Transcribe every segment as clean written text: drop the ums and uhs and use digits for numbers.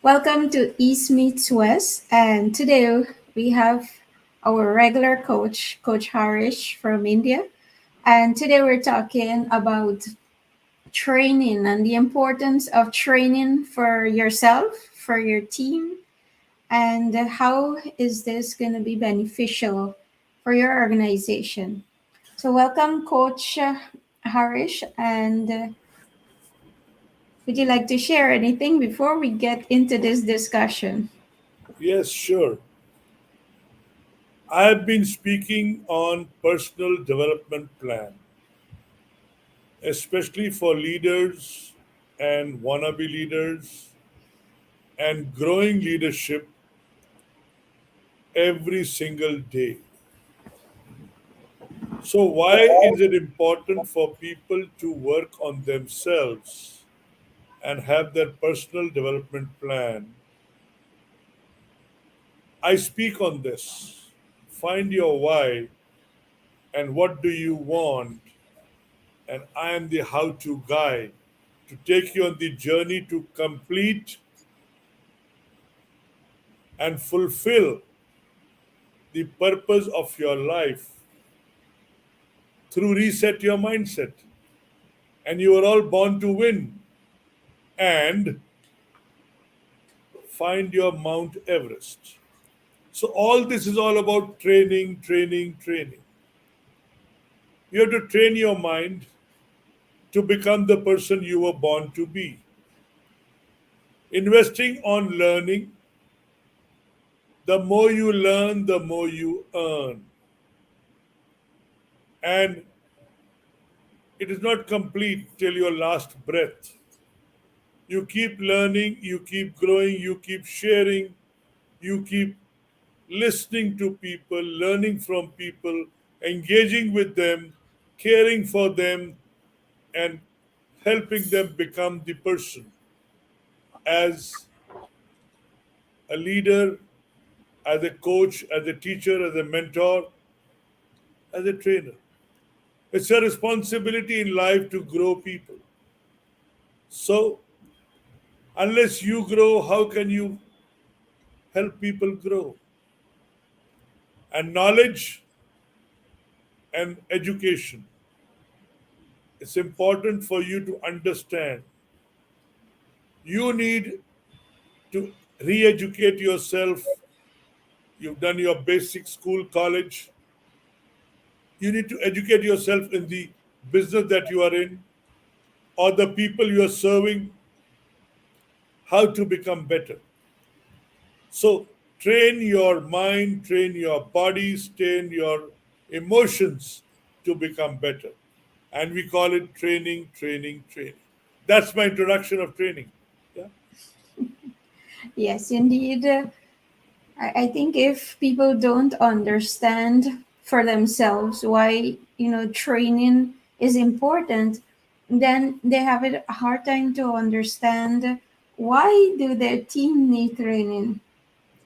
Welcome to East Meets West, and today we have our regular coach, Coach Harish from India. And today we're talking about training and the importance of training for yourself, for your team, and how is this going to be beneficial for your organization. So, welcome, Coach Harish, and would you like to share anything before we get into this discussion? Yes, sure. I have been speaking on personal development plan, especially for leaders and wannabe leaders and growing leadership every single day. So why is it important for people to work on themselves and have their personal development plan? I speak on this. Find your why and what do you want, and I am the how to guy to take you on the journey to complete and fulfill the purpose of your life through reset your mindset. And you are all born to win and find your Mount Everest. So, all this is all about training, training, training. You have to train your mind to become the person you were born to be. Investing on learning, the more you learn, the more you earn. And it is not complete till your last breath. You keep learning, you keep growing, you keep sharing, you keep listening to people, learning from people, engaging with them, caring for them, and helping them become the person as a leader, as a coach, as a teacher, as a mentor, as a trainer. It's a responsibility in life to grow people. So, unless you grow, how can you help people grow? And knowledge and education. It's important for you to understand. You need to re educate yourself. You've done your basic school, college. You need to educate yourself in the business that you are in or the people you are serving, how to become better. So, train your mind, train your bodies, train your emotions to become better. And we call it training, training, training. That's my introduction of training. Yeah. Yes, indeed. I think if people don't understand for themselves why, training is important, then they have a hard time to understand why do their team need training.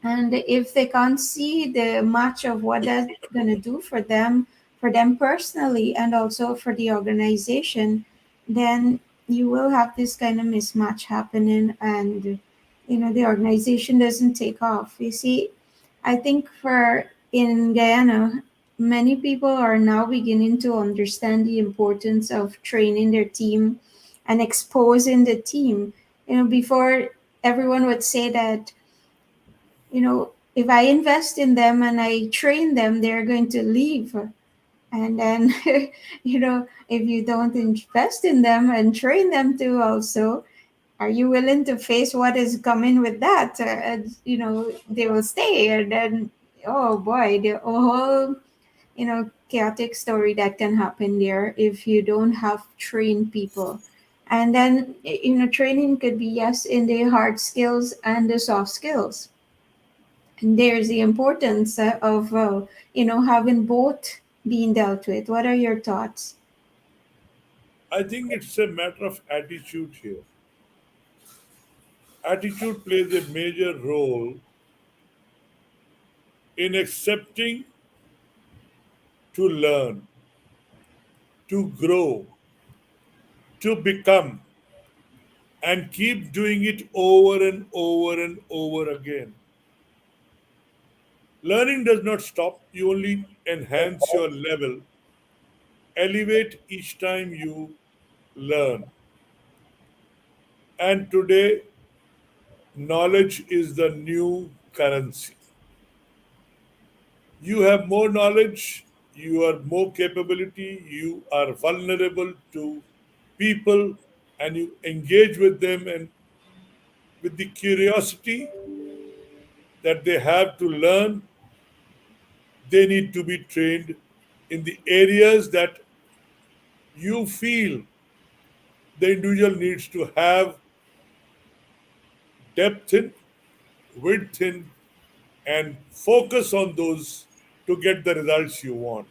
And if they can't see the match of what that's going to do for them personally, and also for the organization, then you will have this kind of mismatch happening, and the organization doesn't take off. You see, I think for in Guyana, many people are now beginning to understand the importance of training their team and exposing the team. Before, everyone would say that, if I invest in them and I train them, they're going to leave. And then, if you don't invest in them and train them too, also, are you willing to face what is coming with that? They will stay. And then, oh boy, the whole, chaotic story that can happen there if you don't have trained people. And then, training could be, yes, in the hard skills and the soft skills. And there's the importance of having both being dealt with. What are your thoughts? I think it's a matter of attitude here. Attitude plays a major role in accepting to learn, to grow, to become, and keep doing it over and over and over again. Learning does not stop, you only enhance your level, elevate each time you learn. And today, knowledge is the new currency. You have more knowledge, you are more capability, you are vulnerable to people, and you engage with them and with the curiosity that they have to learn. They need to be trained in the areas that you feel the individual needs to have depth in, width in, and focus on those to get the results you want.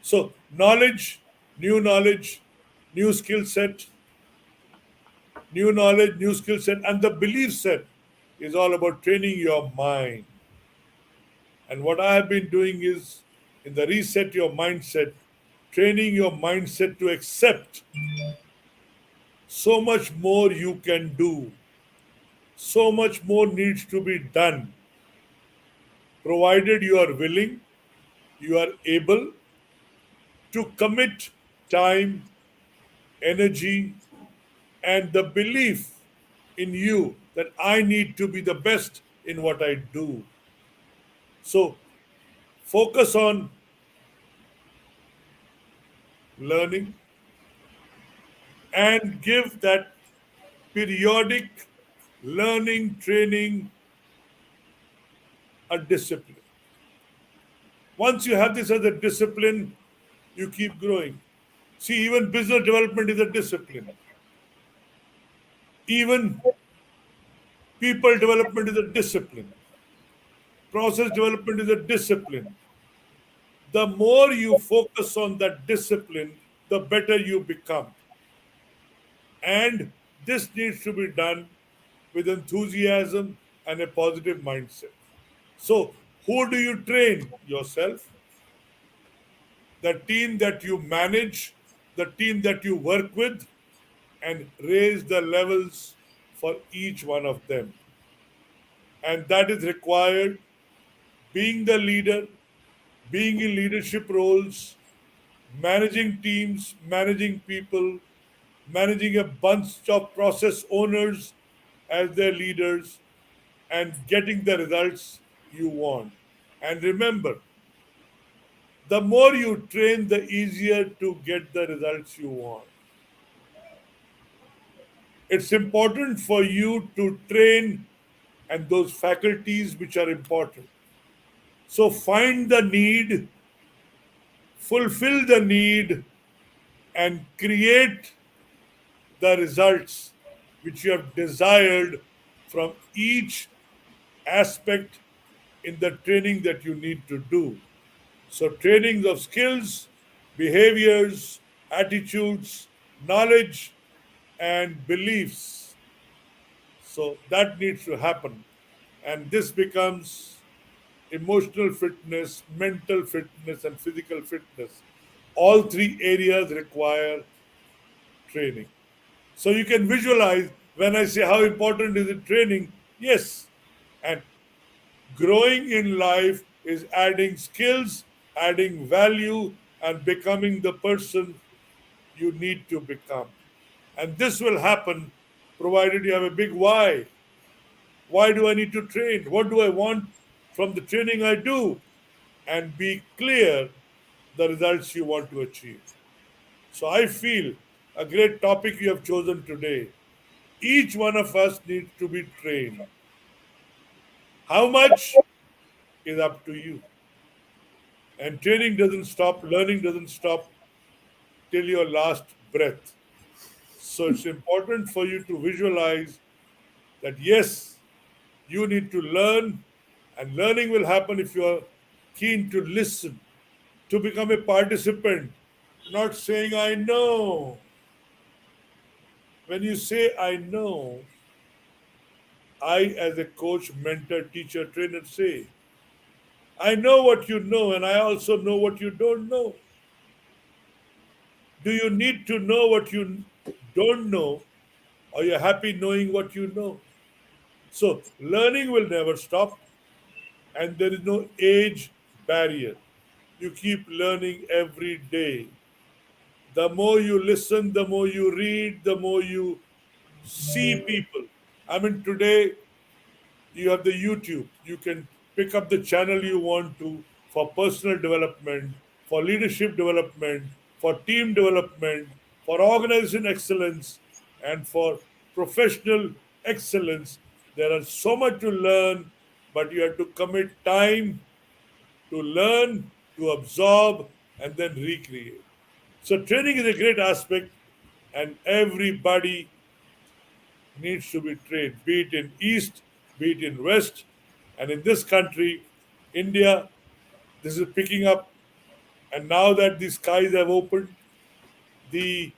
So, knowledge, new skill set, new knowledge, new skill set, and the belief set is all about training your mind. And what I have been doing is in the reset your mindset, training your mindset to accept so much more you can do, so much more needs to be done, provided you are willing, you are able to commit time, energy, and the belief in you that I need to be the best in what I do. So focus on learning and give that periodic learning training a discipline. Once you have this as a discipline, you keep growing. See, even business development is a discipline. Even people development is a discipline. Process development is a discipline. The more you focus on that discipline, the better you become. And this needs to be done with enthusiasm and a positive mindset. So, who do you train? Yourself, the team that you manage, the team that you work with, and raise the levels for each one of them. And that is required being the leader, being in leadership roles, managing teams, managing people, managing a bunch of process owners as their leaders, and getting the results you want. And remember, the more you train, the easier to get the results you want. It's important for you to train and those faculties which are important. So find the need, fulfill the need, and create the results which you have desired from each aspect in the training that you need to do. So, trainings of skills, behaviors, attitudes, knowledge, and beliefs. So, that needs to happen. And this becomes emotional fitness, mental fitness, and physical fitness. All three areas require training. So you can visualize when I say how important is it training? Yes. And growing in life is adding skills, adding value, and becoming the person you need to become. And this will happen provided you have a big why. Why do I need to train? What do I want from the training I do? And be clear the results you want to achieve. So I feel a great topic you have chosen today. Each one of us needs to be trained. How much is up to you. And training doesn't stop, learning doesn't stop till your last breath. So it's important for you to visualize that yes, you need to learn, and learning will happen if you are keen to listen, to become a participant, not saying, I know. When you say, I know, I, as a coach, mentor, teacher, trainer, say, I know what you know, and I also know what you don't know. Do you need to know what you don't know or you're happy knowing what you know. So learning will never stop, and there is no age barrier. You keep learning every day. The more you listen, the more you read, the more you see people. I mean, today you have the YouTube. You can pick up the channel you want to for personal development, for leadership development, for team development, for organization excellence, and for professional excellence. There is so much to learn, but you have to commit time to learn, to absorb, and then recreate. So, training is a great aspect, and everybody needs to be trained, be it in East, be it in West, and in this country, India, this is picking up. And now that the skies have opened, the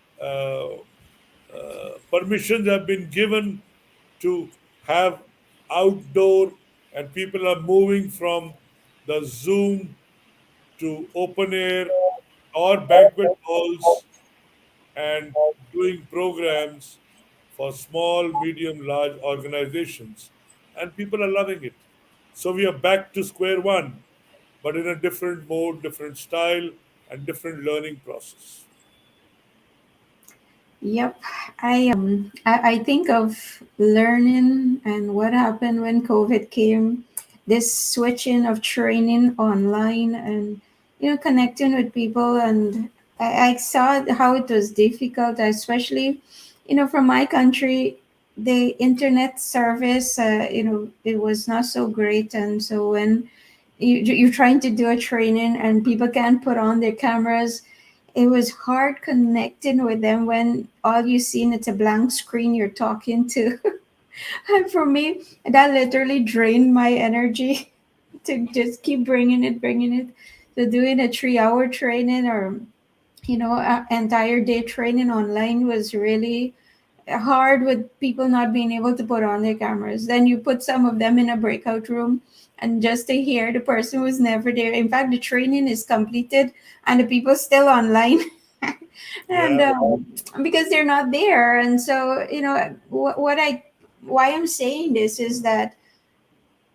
permissions have been given to have outdoor, and people are moving from the Zoom to open air or banquet halls and doing programs for small, medium, large organizations. And people are loving it. So we are back to square one, but in a different mode, different style, and different learning process. Yep. I think of learning and what happened when COVID came, this switching of training online and connecting with people, and I saw how it was difficult, especially from my country. The internet service, it was not so great, and so when you're trying to do a training and people can't put on their cameras, it was hard connecting with them when all you see it's a blank screen you're talking to. And for me, that literally drained my energy to just keep bringing it. So doing a 3 hour training or an entire day training online was really hard with people not being able to put on their cameras. Then you put some of them in a breakout room and just to hear the person was never there. In fact, the training is completed and the people still online. And Yeah, because they're not there. And so, why I'm saying this is that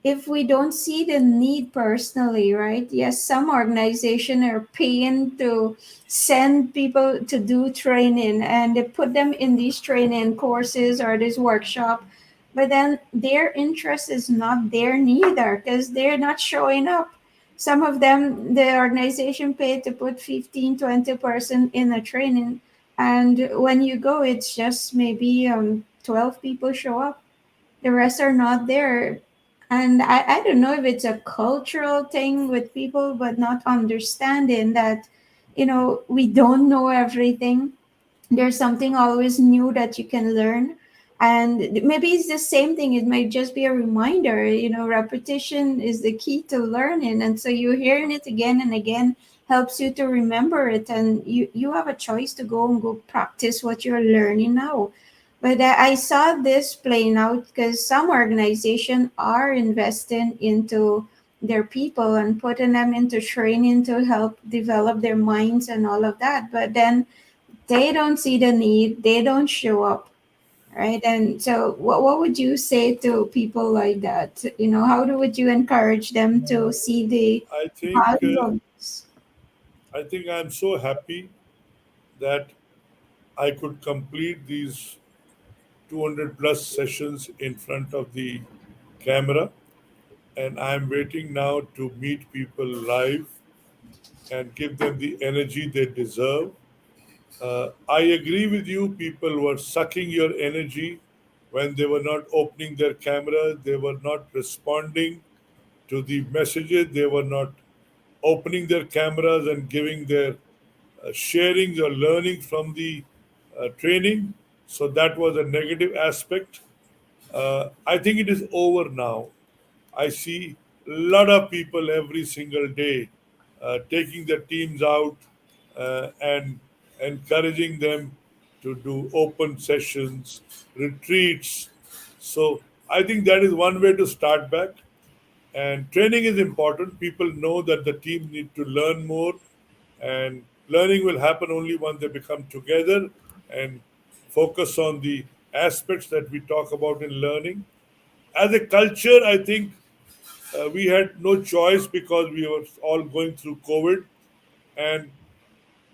if we don't see the need personally, right? Yes, some organization are paying to send people to do training and they put them in these training courses or this workshop, but then their interest is not there neither because they're not showing up. Some of them, the organization paid to put 15, 20% in a training. And when you go, it's just maybe 12 people show up, the rest are not there. And I don't know if it's a cultural thing with people but not understanding that we don't know everything. There's something always new that you can learn, and maybe it's the same thing, it might just be a reminder. Repetition is the key to learning, and so you hearing it again and again helps you to remember it, and you have a choice to go and go practice what you're learning now. But I saw this playing out because some organizations are investing into their people and putting them into training to help develop their minds and all of that, but then they don't see the need, they don't show up, right? And so what would you say to people like that? How would you encourage them to see the I think value of this? I think I'm so happy that I could complete these 200 plus sessions in front of the camera, and I'm waiting now to meet people live and give them the energy they deserve. I agree with you. People were sucking your energy when they were not opening their cameras, they were not responding to the messages, they were not opening their cameras and giving their sharings or learning from the training. So that was a negative aspect. I think it is over now. I see a lot of people every single day taking their teams out and encouraging them to do open sessions, retreats. So I think that is one way to start back. And training is important. People know that the team need to learn more, and learning will happen only when they become together and focus on the aspects that we talk about in learning. As a culture, I think we had no choice because we were all going through COVID, and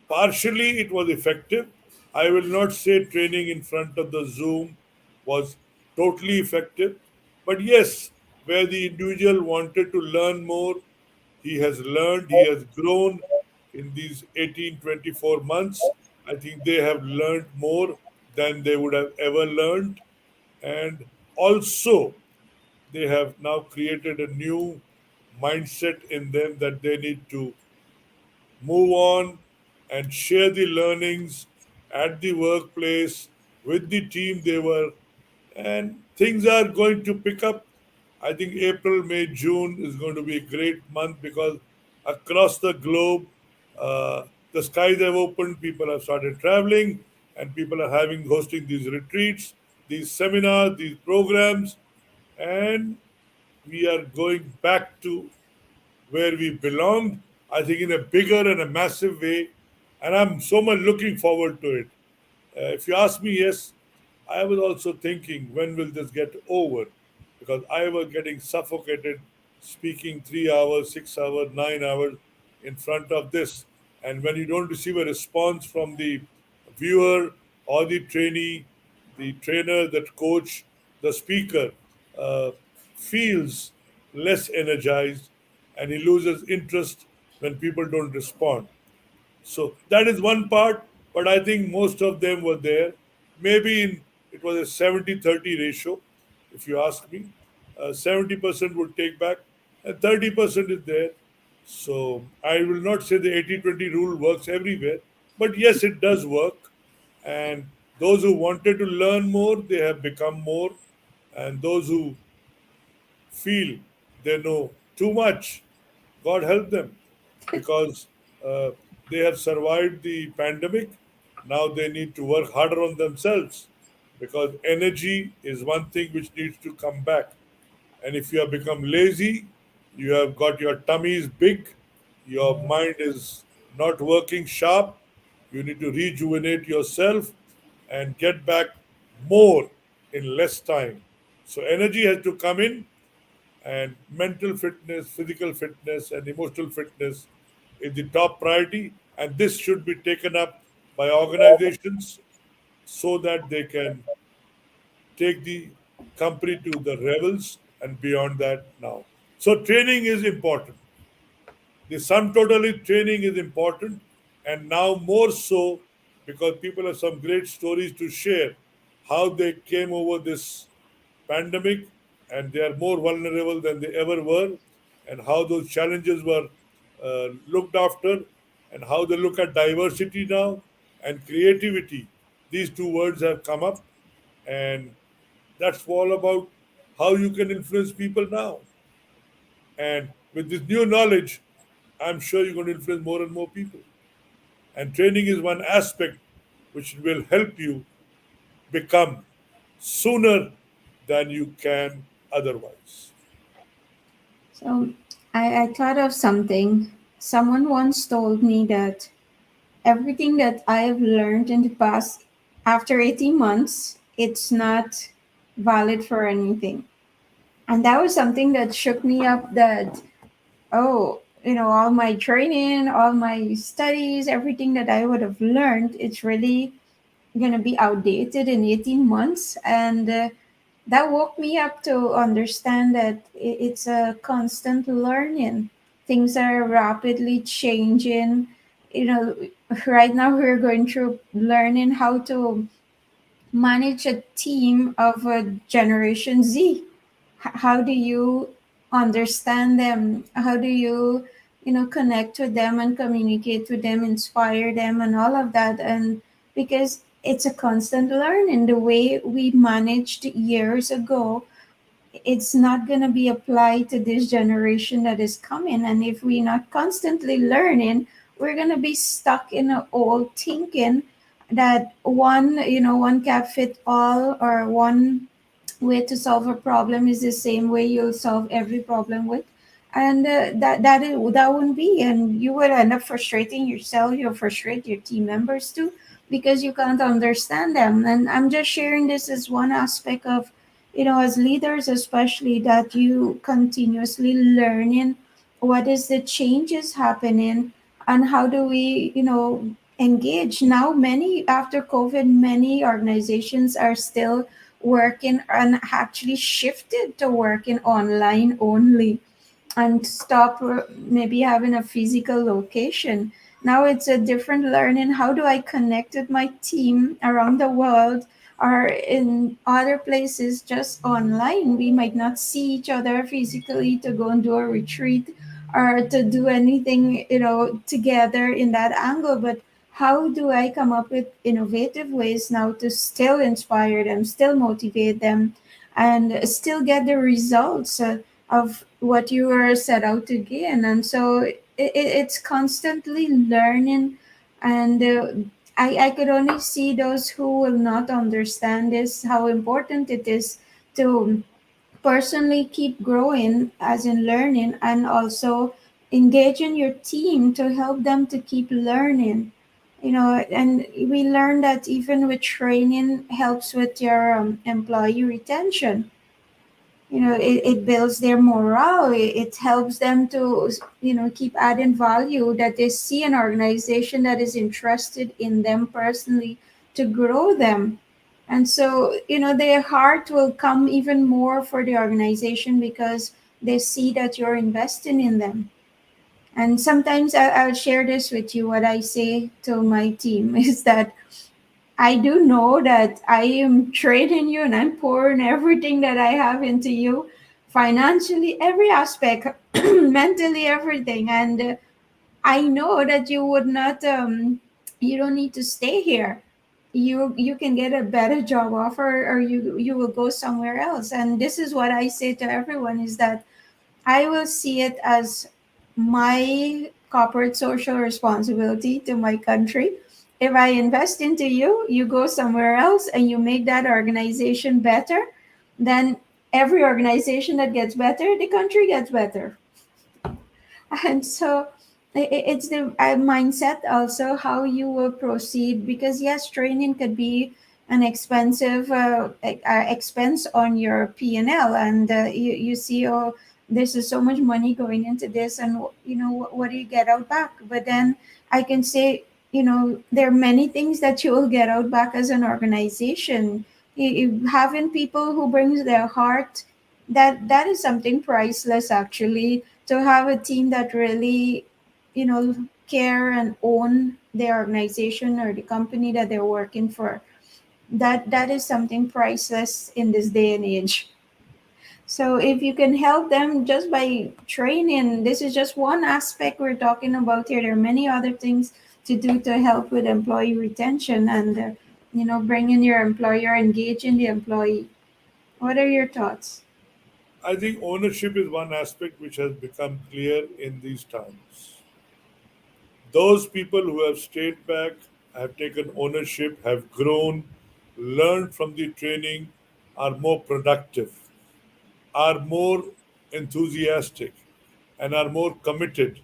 partially it was effective. I will not say training in front of the Zoom was totally effective, but yes, where the individual wanted to learn more, he has learned, he has grown in these 18, 24 months. I think they have learned more than they would have ever learned. And also, they have now created a new mindset in them that they need to move on and share the learnings at the workplace with the team they were, and things are going to pick up. I think April, May, June is going to be a great month because across the globe, uh, the skies have opened, people have started traveling, and people are having hosting these retreats, these seminars, these programs, and we are going back to where we belonged, I think in a bigger and a massive way. And I'm so much looking forward to it. If you ask me, yes, I was also thinking, when will this get over? Because I was getting suffocated speaking 3 hours, 6 hours, 9 hours in front of this. And when you don't receive a response from the viewer or the trainee, the trainer, that coach, the speaker uh, feels less energized and he loses interest when people don't respond. So that is one part, but I think most of them were there. Maybe it was a 70-30 ratio, if you ask me. 70% would take back, and 30% is there. So I will not say the 80-20 rule works everywhere, but yes, it does work. And those who wanted to learn more, they have become more. And those who feel they know too much, God help them, because uh, they have survived the pandemic. Now they need to work harder on themselves because energy is one thing which needs to come back. And if you have become lazy, you have got your tummies big, your mind is not working sharp, you need to rejuvenate yourself and get back more in less time. So energy has to come in, and mental fitness, physical fitness, and emotional fitness is the top priority. And this should be taken up by organizations so that they can take the company to the levels and beyond that now. So training is important. The sum totally training is important, and now more so because people have some great stories to share how they came over this pandemic and they are more vulnerable than they ever were, and how those challenges were looked after, and how they look at diversity now and creativity. These two words have come up, and that's all about how you can influence people now. And with this new knowledge, I'm sure you're going to influence more and more people. And training is one aspect which will help you become sooner than you can otherwise. So I thought of something. Someone once told me that everything that I have learned in the past, after 18 months, it's not valid for anything. And that was something that shook me up, that, oh, all my training, all my studies, everything that I would have learned, it's really going to be outdated in 18 months. And that woke me up to understand that it's a constant learning. Things are rapidly changing. You know, right now we're going through learning how to manage a team of a Generation Z. How do you understand them? How do you, connect with them and communicate with them, inspire them, and all of that? And because it's a constant learning, the way we managed years ago, it's not going to be applied to this generation that is coming. And if we're not constantly learning, we're going to be stuck in an old thinking that one cap fit all, or one way to solve a problem is the same way you'll solve every problem with. and that wouldn't be, and you would end up frustrating yourself. You'll frustrate your team members too, because you can't understand them. And I'm just sharing this as one aspect of, as leaders especially, that you continuously learning what is the changes happening, and how do we engage. Now, many after COVID, many organizations are still working and actually shifted to working online only, and stop maybe having a physical location. Now it's a different learning. How do I connect with my team around the world or in other places just online? We might not see each other physically to go and do a retreat or to do anything, together in that angle. But how do I come up with innovative ways now to still inspire them, still motivate them, and still get the results of what you were set out to gain? And so it's constantly learning. And I could only see those who will not understand this, how important it is to personally keep growing, as in learning, and also engaging your team to help them to keep learning. And we learned that even with training helps with your employee retention. It builds their morale. It helps them to keep adding value, that they see an organization that is interested in them personally to grow them. And so their heart will come even more for the organization because they see that you're investing in them. And sometimes I'll share this with you. What I say to my team is that I do know that I am trading you and I'm pouring everything that I have into you, financially, every aspect, mentally, everything. And I know that you would not, you don't need to stay here. You can get a better job offer, or you will go somewhere else. And this is what I say to everyone, is that I will see it as my corporate social responsibility to my country. If I invest into you, you go somewhere else and you make that organization better, then every organization that gets better, the country gets better. And so it's the mindset also, how you will proceed. Because yes, training could be an expensive expense on your P&L, and you see, oh, this is so much money going into this, and what do you get out back? But then I can say, there are many things that you will get out back as an organization. Having people who brings their heart, that is something priceless, actually. To have a team that really care and own their organization or the company that they're working for, that is something priceless in this day and age. So if you can help them just by training, this is just one aspect we're talking about here. There are many other things to do to help with employee retention, and bring in your employer, engaging the employee. What are your thoughts? I think ownership is one aspect which has become clear in these times. Those people who have stayed back, have taken ownership, have grown, learned from the training, are more productive, are more enthusiastic, and are more committed.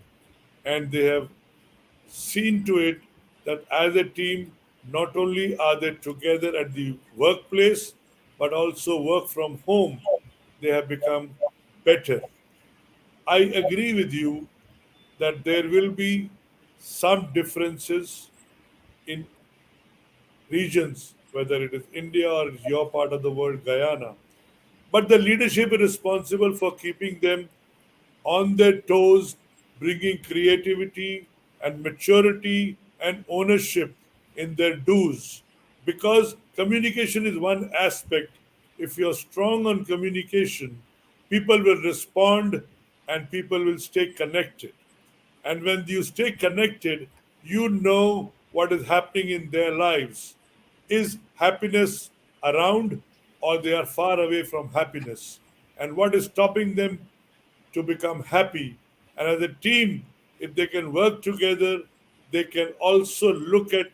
And they have seen to it that as a team, not only are they together at the workplace, but also work from home, they have become better. I agree with you that there will be some differences in regions, whether it is India or your part of the world, Guyana. But the leadership is responsible for keeping them on their toes, bringing creativity and maturity and ownership in their do's. Because communication is one aspect. If you're strong on communication, people will respond and people will stay connected. And when you stay connected, you know what is happening in their lives. Is happiness around, or they are far away from happiness? And what is stopping them to become happy? And as a team, if they can work together, they can also look at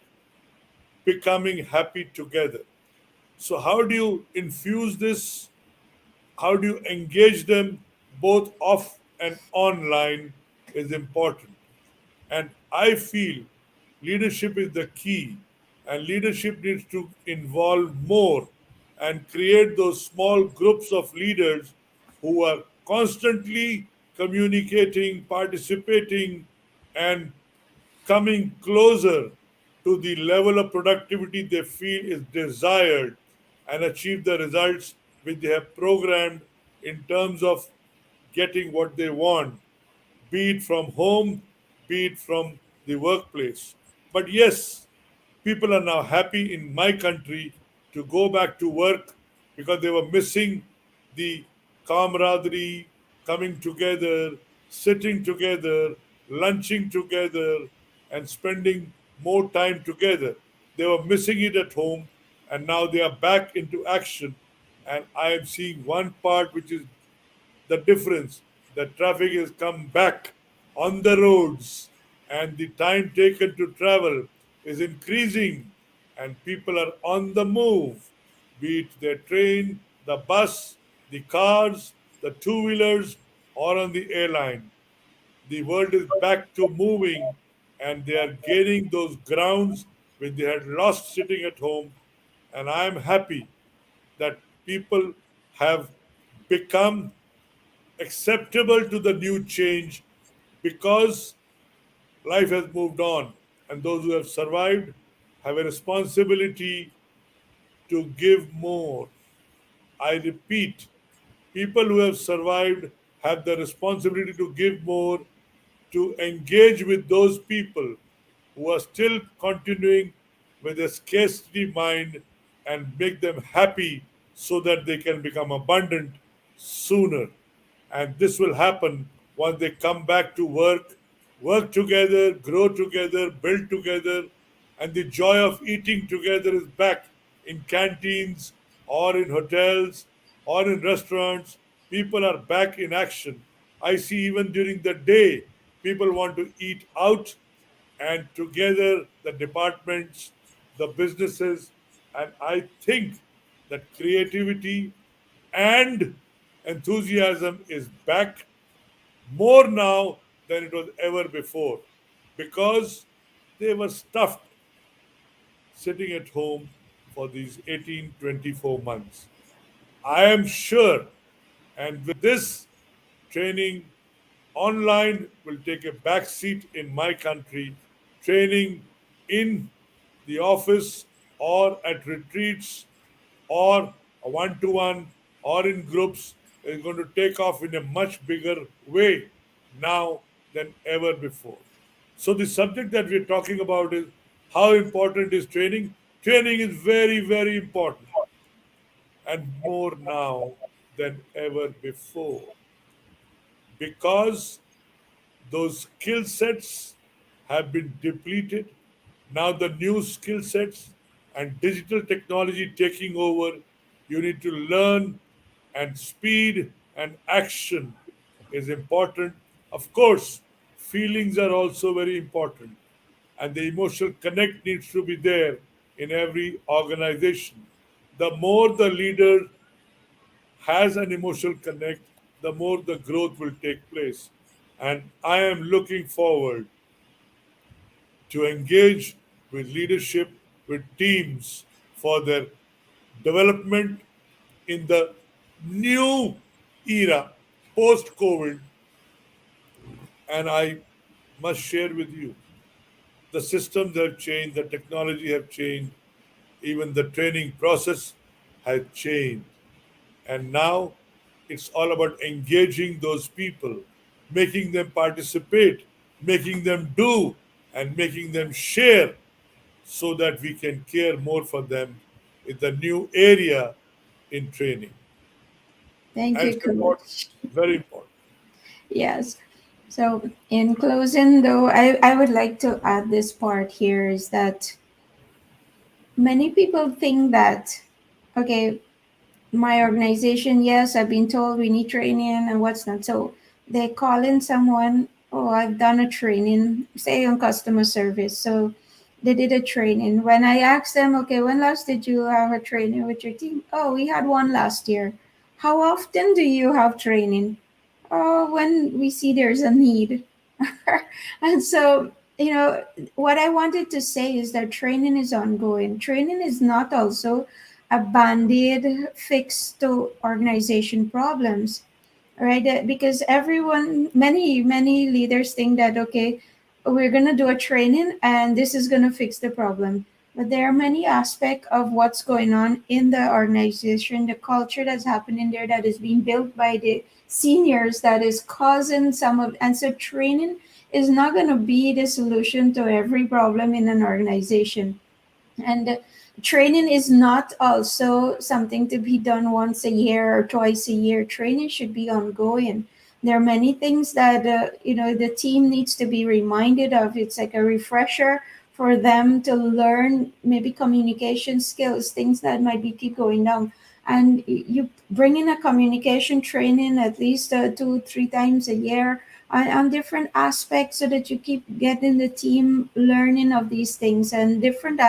becoming happy together. So, how do you infuse this? How do you engage them both off and online is important. And I feel leadership is the key, and leadership needs to involve more and create those small groups of leaders who are constantly communicating, participating, and coming closer to the level of productivity they feel is desired and achieve the results which they have programmed in terms of getting what they want, be it from home, be it from the workplace. But yes, people are now happy in my country to go back to work because they were missing the camaraderie, coming together, sitting together, lunching together, and spending more time together. They were missing it at home, and now they are back into action. And I am seeing one part which is the difference. The traffic has come back on the roads, and the time taken to travel is increasing, and people are on the move, be it their train, the bus, the cars, the two wheelers, or on the airline. The world is back to moving, and they are gaining those grounds which they had lost sitting at home. And I am happy that people have become acceptable to the new change because life has moved on, and those who have survived have a responsibility to give more. I repeat, people who have survived have the responsibility to give more, to engage with those people who are still continuing with a scarcity mind and make them happy so that they can become abundant sooner. And this will happen once they come back to work, work together, grow together, build together, and the joy of eating together is back in canteens or in hotels or in restaurants. People are back in action. I see even during the day, people want to eat out, and together the departments, the businesses, and I think that creativity and enthusiasm is back more now than it was ever before because they were stuffed sitting at home for these 18, 24 months. I am sure, and with this training, online will take a back seat in my country. Training in the office or at retreats or one to one or in groups is going to take off in a much bigger way now than ever before. So, the subject that we're talking about is how important is training? Training is very, very important and more now than ever before because those skill sets have been depleted. Now, the new skill sets and digital technology taking over, you need to learn, and speed and action is important. Of course, feelings are also very important, and the emotional connect needs to be there in every organization. The more the leader has an emotional connect, the more the growth will take place. And I am looking forward to engage with leadership, with teams for their development in the new era post COVID. And I must share with you the systems have changed, the technology have changed, even the training process has changed. And now it's all about engaging those people, making them participate, making them do, and making them share so that we can care more for them in the new area in training. Thank And you, it's important, Coach. very important. Yes. So, in closing, though, I would like to add this part here is that many people think that, okay, my organization, yes, I've been told we need training and what's not. So they call in someone, oh, I've done a training, say on customer service. So they did a training. When I asked them, okay, when last did you have a training with your team? Oh, we had one last year. How often do you have training? when we see there's a need. And so, what I wanted to say is that training is ongoing. Training is not also a band-aid fix to organization problems, right? Because many leaders think that, okay, we're going to do a training and this is going to fix the problem. But there are many aspects of what's going on in the organization, the culture that's happening there that is being built by the seniors that is causing some of, and so training is not going to be the solution to every problem in an organization. And training is not also something to be done once a year or twice a year. Training should be ongoing. There are many things that the team needs to be reminded of. It's like a refresher for them to learn, maybe communication skills, things that might be keep going down. And you bring in a communication training at least 2 3 times a year on different aspects so that you keep getting the team learning of these things and different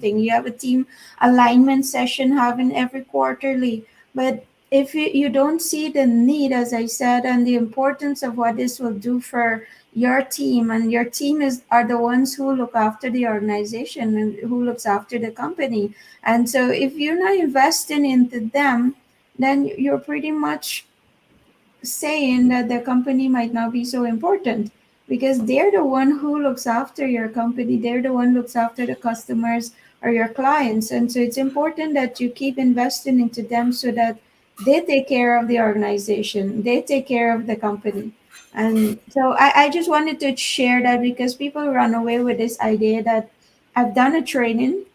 thing. You have a team alignment session having every quarterly, but if you don't see the need, as I said, and the importance of what this will do for your team, and your team are the ones who look after the organization and who looks after the company. And so if you're not investing into them, then you're pretty much saying that the company might not be so important, because they're the one who looks after your company, they're the one who looks after the customers or your clients. And so it's important that you keep investing into them so that they take care of the organization, they take care of the company. And so I just wanted to share that, because people run away with this idea that I've done a training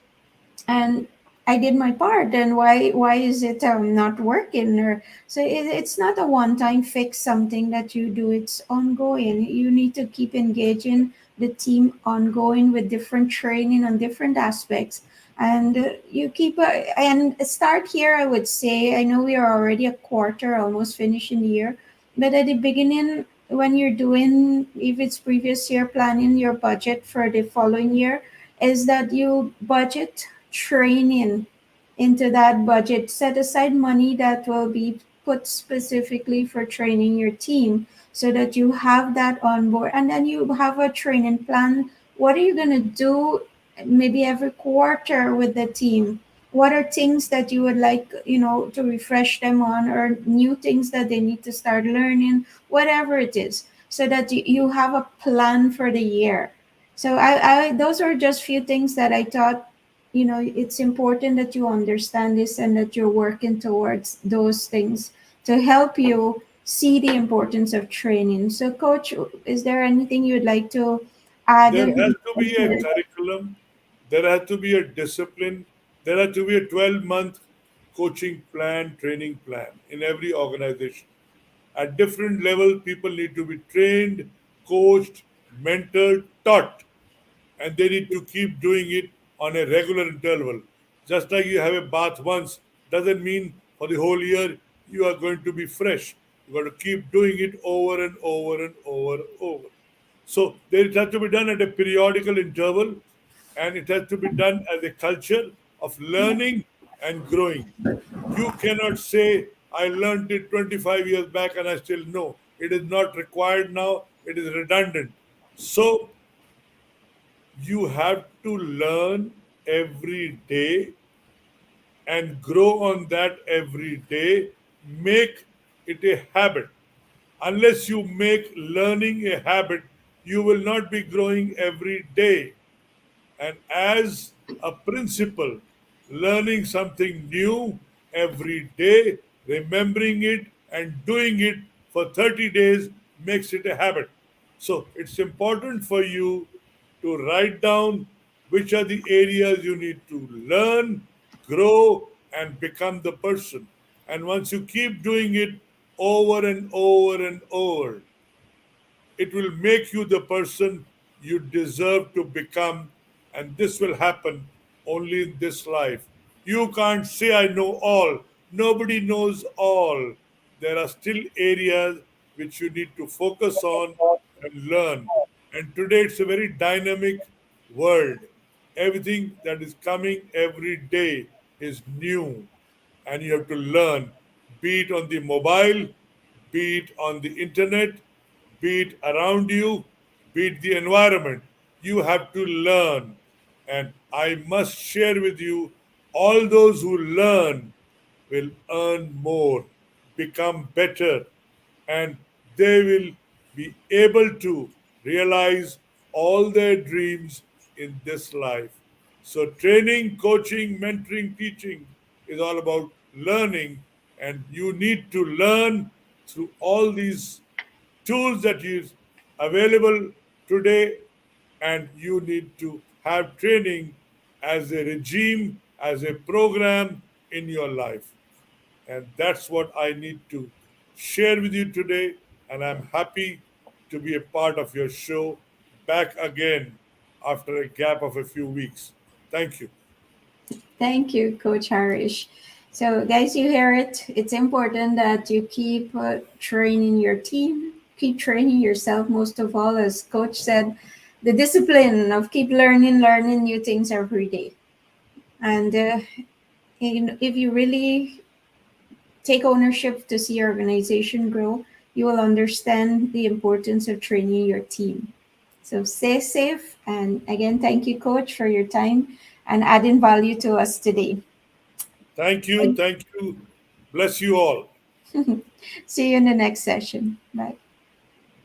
and I did my part. Then why is it not working? Or so it's not a one time fix, something that you do. It's ongoing. You need to keep engaging the team ongoing with different training on different aspects, and you keep and start here. I would say, I know we are already a quarter, almost finishing the year, but at the beginning, when you're doing, if it's previous year, planning your budget for the following year, is that you budget training into that budget. Set aside money that will be put specifically for training your team so that you have that on board. And then you have a training plan. What are you going to do maybe every quarter with the team? What are things that you would like, to refresh them on, or new things that they need to start learning, whatever it is, so that you have a plan for the year. So those are just few things that I thought, it's important that you understand this and that you're working towards those things to help you see the importance of training. So, Coach, is there anything you'd like to add? There has to be a curriculum, there has to be a discipline, there has to be a 12-month coaching plan, training plan in every organization. At different levels, people need to be trained, coached, mentored, taught, and they need to keep doing it on a regular interval. Just like you have a bath once doesn't mean for the whole year you are going to be fresh. You got to keep doing it over and over and over and over. So there it has to be done at a periodical interval, and it has to be done as a culture of learning and growing. You cannot say, I learned it 25 years back and I still know. It is not required now, it is redundant. So you have to learn every day and grow on that every day. Make it a habit. Unless you make learning a habit, you will not be growing every day. And as a principle, learning something new every day, remembering it, and doing it for 30 days makes it a habit. So it's important for you to write down which are the areas you need to learn, grow, and become the person. And once you keep doing it over and over and over, it will make you the person you deserve to become, and this will happen only in this life. You can't say, I know all. Nobody knows all. There are still areas which you need to focus on and learn. And today it's a very dynamic world. Everything that is coming every day is new, and you have to learn, be it on the mobile, be it on the internet, be it around you, be it the environment. You have to learn. And I must share with you, all those who learn will earn more, become better, and they will be able to realize all their dreams in this life. So, training, coaching, mentoring, teaching is all about learning, and you need to learn through all these tools that is available today, and you need to have training as a regime, as a program in your life. And that's what I need to share with you today. And I'm happy to be a part of your show back again after a gap of a few weeks. Thank you. Thank you, Coach Harish. So, guys, you hear it. It's important that you keep training your team, keep training yourself, most of all, as Coach said, the discipline of keep learning new things every day. And if you really take ownership to see your organization grow, you will understand the importance of training your team. So stay safe. And again, thank you, Coach, for your time and adding value to us today. Thank you. Thank you. Bless you all. See you in the next session. Bye.